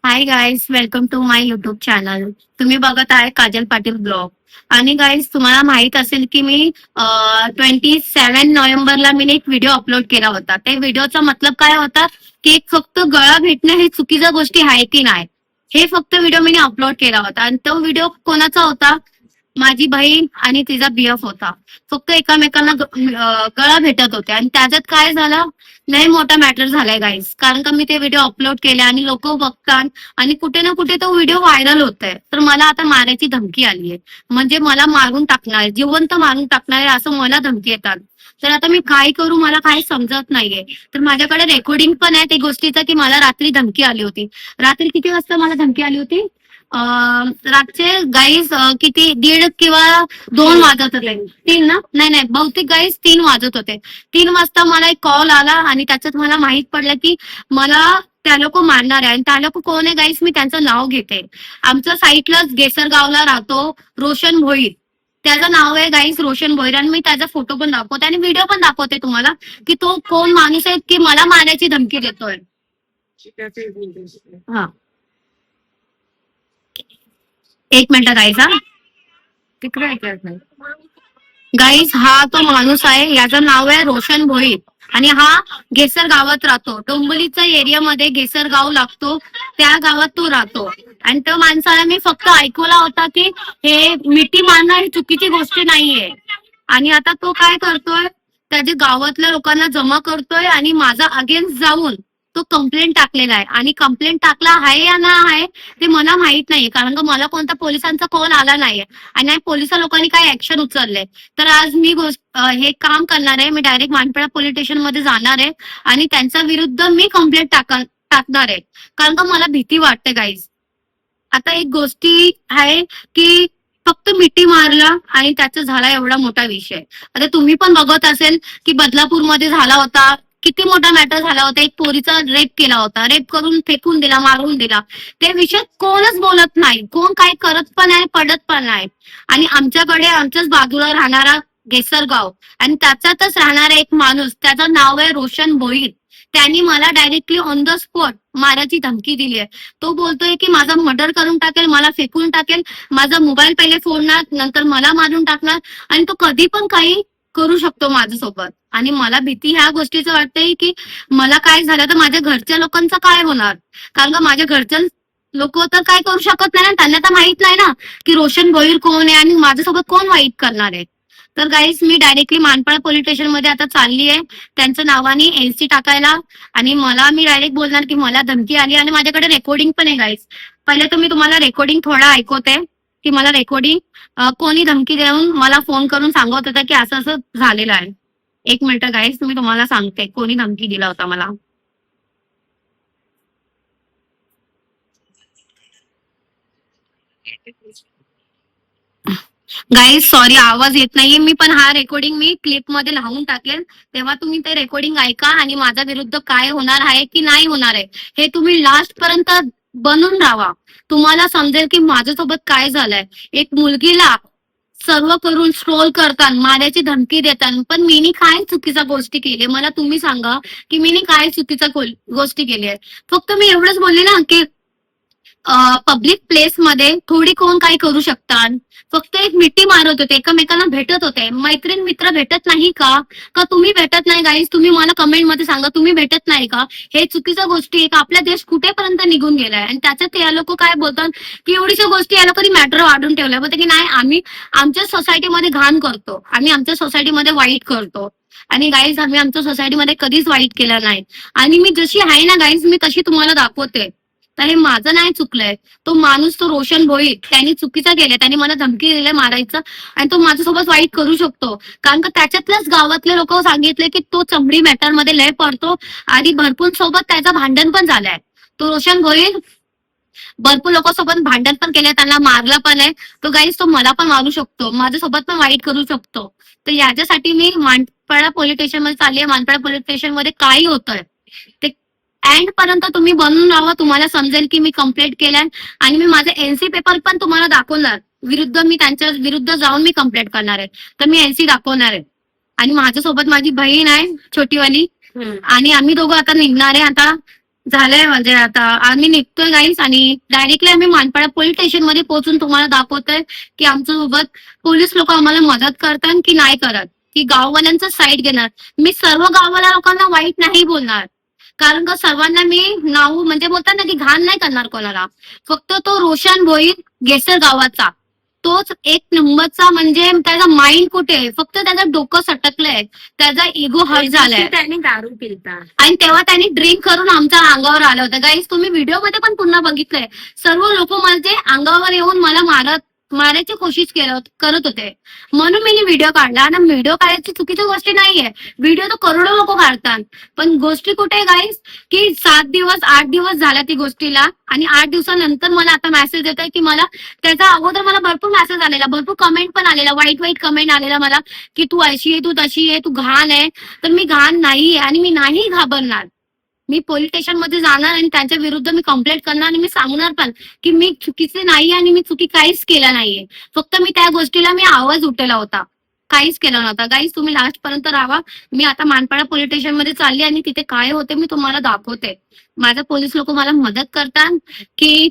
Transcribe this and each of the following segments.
High guys, welcome to my YouTube channel. तुम्ही बघत आहे काजल पाटील ब्लॉग. आणि गाईज, तुम्हाला माहित असेल की मी 27 नोव्हेंबरला मी एक व्हिडिओ अपलोड केला होता. त्या व्हिडिओचा मतलब काय होता की फक्त गळा भेटणं हे चुकीच्या गोष्टी आहे की नाही, हे फक्त व्हिडिओ मी अपलोड केला होता. आणि तो व्हिडिओ कोणाचा होता? माझी बहीण आणि तिचा बीएफ होता. फक्त एकामेकांना गळा भेटत होते आणि त्याच्यात काय झालं, लय मोठा मॅटर झालाय गाईज. कारण का मी ते व्हिडिओ अपलोड केले आणि लोक बघतात आणि कुठे ना कुठे तो व्हिडिओ व्हायरल होतोय. तर मला आता मारायची धमकी आली आहे. म्हणजे मला मारून टाकणार, जिवंत मारून टाकणार आहे असं मला धमकी येतात. तर आता मी काय करू, मला काही समजत नाहीये. तर माझ्याकडे रेकॉर्डिंग पण आहे त्या गोष्टीचं की मला रात्री धमकी आली होती. रात्री किती वाजता मला धमकी आली होती? रातचे गाईज किती 1:30 किंवा 2 वाजत होते. 3 ना? नाही नाही, बहुतेक गाईज 3 वाजत होते. 3 वाजता मला एक कॉल आला आणि त्याच्यात मला माहित पडलं की मला त्या लोक मारणार आहे. आणि त्या लोक कोण आहे गाईज, मी त्यांचं नाव घेते. आमच्या साईटलाच गेसरगावला राहतो रोशन भोईर. त्याचं नाव आहे गाईज रोशन भोईर. आणि मी त्याचा फोटो पण दाखवते आणि व्हिडिओ पण दाखवते तुम्हाला की तो कोण माणूस आहे की मला मारण्याची धमकी देतोय. हा, 1 मिनिट गाईज. हा, तिकडे ऐकत नाही गाईज. हा तो माणूस आहे, याचं नाव आहे रोशन भोईर. आणि हा गेसर गावात राहतो. डोंबिवलीच्या एरियामध्ये गेसर गाव लागतो, त्या गावात तो राहतो. आणि त्या माणसाला मी फक्त ऐकवला होता की हे मिठी मारणं ही चुकीची गोष्ट नाहीये. आणि आता तो काय करतोय, त्याच्या गावातल्या लोकांना जमा करतोय आणि माझा अगेन्स्ट जाऊन तो कंप्लेंट टाकलेला आहे. आणि कंप्लेंट टाकला आहे या ना आहे ते मला माहित नाहीये, कारण का मला कोणता पोलिसांचा कॉल आला नाहीये आणि पोलिस लोकांनी काय ऍक्शन उचलले. तर आज मी हे काम करणार आहे. मी डायरेक्ट मानपेडा पोलीस स्टेशन मध्ये जाणार आहे आणि त्यांच्या विरुद्ध मी कंप्लेंट टाकणार आहे. कारण का मला भीती वाटते गाईज. आता एक गोष्टी आहे की फक्त मिठी मारला आणि त्याचा झाला एवढा मोठा विषय. आता तुम्ही पण बघत असेल की बदलापूरमध्ये झाला होता, किती मोठा मॅटर झाला होता. एक पोरीचा रेप केला होता, रेप करून फेकून दिला, मारून दिला. त्या विषयात कोणच बोलत नाही, कोण काय करत पण आहे, पडत पण नाही. आणि आमच्याकडे आमच्याच बाजूला राहणारा गेसरगाव आणि त्याच्यातच राहणारा एक माणूस, त्याचं नाव आहे रोशन भोईर. त्यांनी मला डायरेक्टली ऑन द स्पॉट मारायची धमकी दिली आहे. तो बोलतोय की माझा मर्डर करून टाकेल, मला फेकून टाकेल, माझा मोबाईल पहिले फोडणार, नंतर मला मारून टाकणार. आणि तो कधी पण काही करू शकतो माझ्यासोबत. आणि मला भीती ह्या गोष्टीचं वाटतंय की मला काय झालं तर माझ्या घरच्या लोकांचं काय होणार. कारण का माझ्या घरच्या लोक तर काय करू शकत नाही ना, त्यांना तर माहित नाही ना की रोशन भोईर कोण आहे आणि माझ्यासोबत कोण वाईट करणार आहे. तर गाईस, मी डायरेक्टली मानपाडा पोलीस स्टेशन मध्ये आता चालली आहे त्यांच्या नावाने एनसी टाकायला. आणि मी डायरेक्ट बोलणार की मला धमकी आली आणि माझ्याकडे रेकॉर्डिंग पण आहे गाईस. पहिले तर मी तुम्हाला रेकॉर्डिंग थोडा ऐकवते की मला रेकॉर्डिंग कोणी धमकी देऊन मला फोन करून सांगत होता की असं असं झालेलं आहे. 1 मिनिट गाईस, मी तुम्हाला सांगते कोणी धमकी दिला होता मला. गाईज सॉरी, आवाज येत नाहीये. मी पण हा रेकॉर्डिंग मी क्लिप मध्ये लावून टाकेल, तेव्हा तुम्ही ते रेकॉर्डिंग ऐका आणि माझ्या विरुद्ध काय होणार आहे की नाही होणार आहे हे तुम्ही लास्ट पर्यंत बनून राहा. तुम्हाला समजेल की माझ्यासोबत काय झालंय. एक मुलगीला सर्व करून स्ट्रोल करतात, मारायची धमकी देतात, पण मीनी काय चुकीच्या गोष्टी केली मला तुम्ही सांगा की मीनी काय चुकीच्या गोष्टी केली आहे. फक्त मी एवढंच बोलले ना की पब्लिक प्लेस मध्ये थोडी कोण काय करू शकतात. फक्त एक मिठी मारत होते, एकमेकांना भेटत होते. मैत्रीण मित्र भेटत नाही का? का तुम्ही भेटत नाही गाईज? तुम्ही मला कमेंट मध्ये सांगा, तुम्ही भेटत नाही का? हे चुकीच्या गोष्टी आहे. आपला देश कुठेपर्यंत निघून गेलाय आणि त्याच्यात या लोक काय बोलतात की एवढीशा गोष्टी या लोकांनी मॅटर वाढून ठेवल्या. बोलते की नाही, आम्ही आमच्या सोसायटीमध्ये घाण करतो, आम्ही आमच्या सोसायटीमध्ये वाईट करतो. आणि गाईज, आम्ही आमच्या सोसायटीमध्ये कधीच वाईट केलं नाही. आणि मी जशी आहे ना गाईज, मी तशी तुम्हाला दाखवते. तर हे माझं नाही चुकलंय. तो माणूस, तो रोशन भोईर, त्यांनी चुकीचं केलंय. त्यांनी मला धमकी दिली मारायचं आणि तो माझ्यासोबत वाईट करू शकतो. कारण का त्याच्यातल्याच गावातले लोक सांगितले की तो चमडी मॅटर मध्ये लय पडतो आणि भरपूर सोबत त्याचं भांडण पण झालंय. तो रोशन भोईर भरपूर लोकांसोबत भांडण पण केलंय, त्यांना मारलं पण आहे. तो गाईज, तो मला पण मारू शकतो, माझ्यासोबत पण वाईट करू शकतो. तर याच्यासाठी मी मानपाडा पोलीस स्टेशन मध्ये चालली आहे. मानपाडा पोलीस स्टेशन मध्ये काय होतंय ते एंड पर्यंत तुम्ही बनून राहा. तुम्हाला समजेल की मी कंप्लेंट केलंय आणि मी माझे एनसी पेपर पण तुम्हाला दाखवणार. मी त्यांच्या विरुद्ध जाऊन मी कंप्लेंट करणार आहे. तर मी एनसी दाखवणार आहे. आणि माझ्यासोबत माझी बहीण आहे छोटीवाली आणि आम्ही दोघं आता निघणार आहे. आता झालंय म्हणजे आता आम्ही निघतोय गाईस आणि डायरेक्टली आम्ही मानपाडा पोलीस स्टेशन मध्ये पोहोचून तुम्हाला दाखवतोय की आमच्या सोबत पोलीस लोक आम्हाला मदत करतात की नाही करत, की गाववाल्यांचा साईड घेणार. मी सर्व गाववाल्या लोकांना वाईट नाही बोलणार, कारण का सर्वांना मी नाव म्हणजे बोलतात ना की घाण नाही करणार कोणाला. फक्त तो रोशन भोईर गेसर गावाचा तोच एक नंबरचा, म्हणजे त्याचा माइंड कुठे आहे, फक्त त्याचं डोकं सटकलंय, त्याचा इगो हर्ट झालाय. त्यांनी दारू पिलता. आणि तेव्हा त्यांनी ड्रिंक करून आमच्या अंगावर आलं होतं. गाईस तुम्ही व्हिडिओमध्ये पण पुन्हा बघितलंय, सर्व लोक माझे अंगावर येऊन मला मारायची कोशिश करत होते. म्हणून मी व्हिडिओ काढला. आणि व्हिडिओ काढायची चुकीची गोष्ट नाहीये, व्हिडिओ तर करोडो लोक काढतात. पण गोष्टी कुठे गाईस, की 7 दिवस 8 दिवस झाल्या ती गोष्टीला, आणि 8 दिवसानंतर मला आता मेसेज येतोय की मला त्याच्या अगोदर मला भरपूर मेसेज आलेला, भरपूर कमेंट पण आलेला, वाईट कमेंट आलेला मला, की तू अशी आहे, तू तशी आहे, तू घाण आहे. तर मी घाण नाहीये आणि मी नाही घाबरणार. मी पोलीस स्टेशन मध्ये जाणार आणि त्यांच्या विरुद्ध मी कंप्लेंट करणार आणि मी सांगणार पण की मी चुकीचे नाहीये आणि मी चुकी काहीच केलं नाहीये. फक्त मी त्या गोष्टीला मी आवाज उठवला होता, काहीच केलं नव्हता. गाईज तुम्ही लास्ट पर्यंत राहा. मी आता मानपाडा पोलीस स्टेशन मध्ये चालली आणि तिथे काय होते मी तुम्हाला दाखवते. माझ्या पोलीस लोक मला मदत करतात की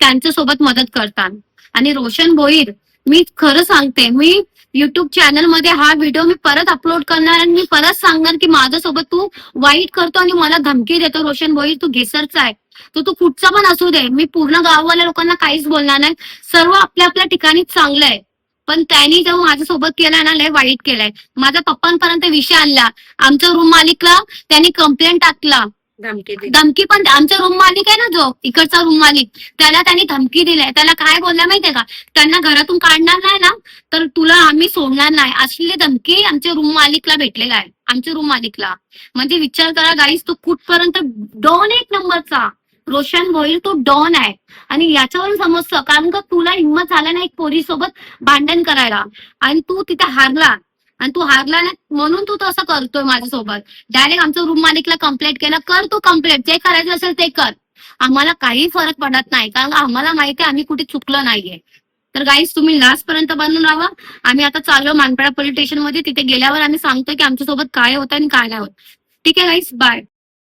त्यांच्या सोबत मदत करतात. आणि रोशन भोईर, मी खरं सांगते, मी युट्यूब चॅनल मध्ये हा व्हिडिओ मी परत अपलोड करणार आणि मी परत सांगणार की माझ्यासोबत तू वाईट करतो आणि मला धमकी देतो. रोशन भोईर तू घेसरचा आहे, तर तू कुठचा पण असू दे, मी पूर्ण गाववाल्या लोकांना काहीच बोलणार नाही. सर्व आपल्या आपल्या ठिकाणी चांगलं आहे, पण त्यांनी जेव्हा माझ्यासोबत केलाय ना, लय वाईट केलाय. माझ्या पप्पांपर्यंत विषय आणला, आमच्या रूम मालिकला त्यांनी कंप्लेंट टाकला, धमकी पण. आमचा रूम मालिक आहे ना, जो इकडचा रूम मालिक, त्याला त्यांनी धमकी दिलाय. त्याला काय बोलल्या माहितीये का, त्यांना घरातून काढणार नाही ना तर तुला आम्ही सोडणार नाही, असली धमकी आमच्या रूम मालिकला भेटलेला आहे, आमच्या रूम मालिकला. म्हणजे विचार करा गाईस, तो कुठपर्यंत डॉन एक नंबरचा रोशन भोईर, तो डॉन आहे. आणि याच्यावरून समजतं, कारण का तुला हिंमत झाला ना एक पोरी सोबत भांडण करायला, आणि तू तिथे हारला, आणि तू हारला ना म्हणून तू तसं करतोय माझ्यासोबत. डायरेक्ट आमच्या रूम मालिकला कंप्लेंट केला. कर तू कंप्लेंट, जे करायचं असेल ते कर, आम्हाला काही फरक पडत नाही, कारण आम्हाला माहिती आहे आम्ही कुठे चुकलो नाहीये. तर गाईस तुम्ही लास्ट पर्यंत बनून राहा. आम्ही आता चाललो मानपाडा पोलीस स्टेशन मध्ये, तिथे गेल्यावर आम्ही सांगतो की आमच्यासोबत काय होतं आणि काय नाही होत. ठीक आहे गाईस, बाय.